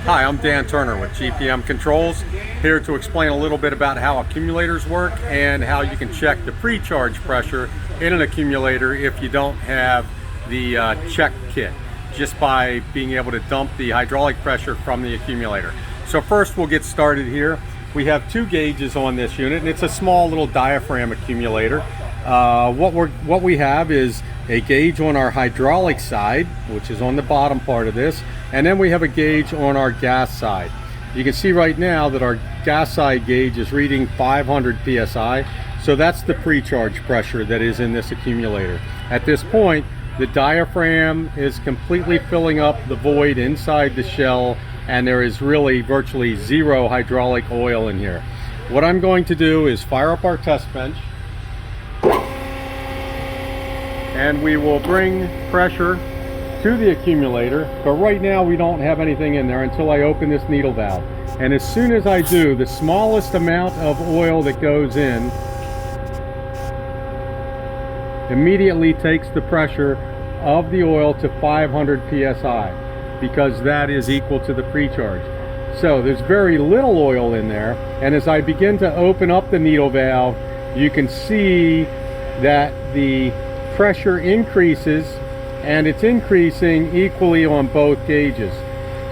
Hi, I'm Dan Turner with GPM Controls, here to explain a little bit about how accumulators work and how you can check the pre-charge pressure in an accumulator if you don't have the check kit, just by being able to dump the hydraulic pressure from the accumulator. So first we'll get started here. We have two gauges on this unit, and it's a small little diaphragm accumulator. What we have is a gauge on our hydraulic side, which is on the bottom part of this, and then we have a gauge on our gas side. You can see right now that our gas side gauge is reading 500 psi, so that's the pre-charge pressure that is in this accumulator. At this point, the diaphragm is completely filling up the void inside the shell, and there is really virtually zero hydraulic oil in here. What I'm going to do is fire up our test bench, and we will bring pressure to the accumulator, but right now we don't have anything in there until I open this needle valve. And as soon as I do, the smallest amount of oil that goes in immediately takes the pressure of the oil to 500 psi, because that is equal to the pre-charge. So there's very little oil in there, and as I begin to open up the needle valve, you can see that the pressure increases, and it's increasing equally on both gauges.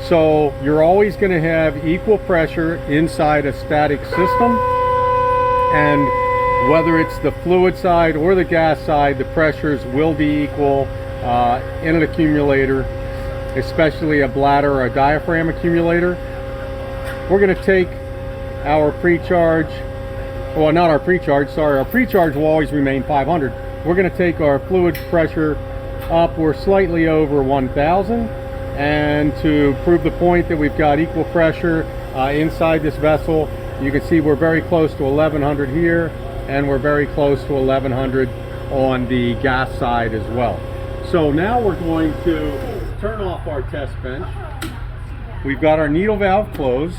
So you're always going to have equal pressure inside a static system, and whether it's the fluid side or the gas side, the pressures will be equal in an accumulator, especially a bladder or a diaphragm accumulator. We're going to take our pre-charge, well, not our pre-charge, sorry, our pre-charge will always remain 500. We're going to take our fluid pressure up, we're slightly over 1,000, and to prove the point that we've got equal pressure inside this vessel, you can see we're very close to 1,100 here, and we're very close to 1,100 on the gas side as well. So now we're going to turn off our test bench. We've got our needle valve closed.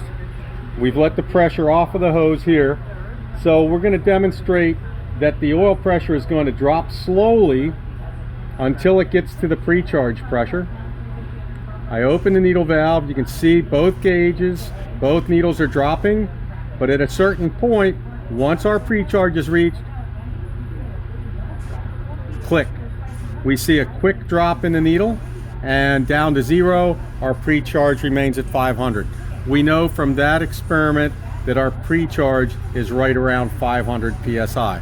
We've let the pressure off of the hose here. So we're going to demonstrate that the oil pressure is going to drop slowly until it gets to the pre-charge pressure. I open the needle valve. You can see both gauges, both needles are dropping, but at a certain point, once our pre-charge is reached, click. We see a quick drop in the needle, and down to zero, our pre-charge remains at 500. We know from that experiment that our pre-charge is right around 500 psi.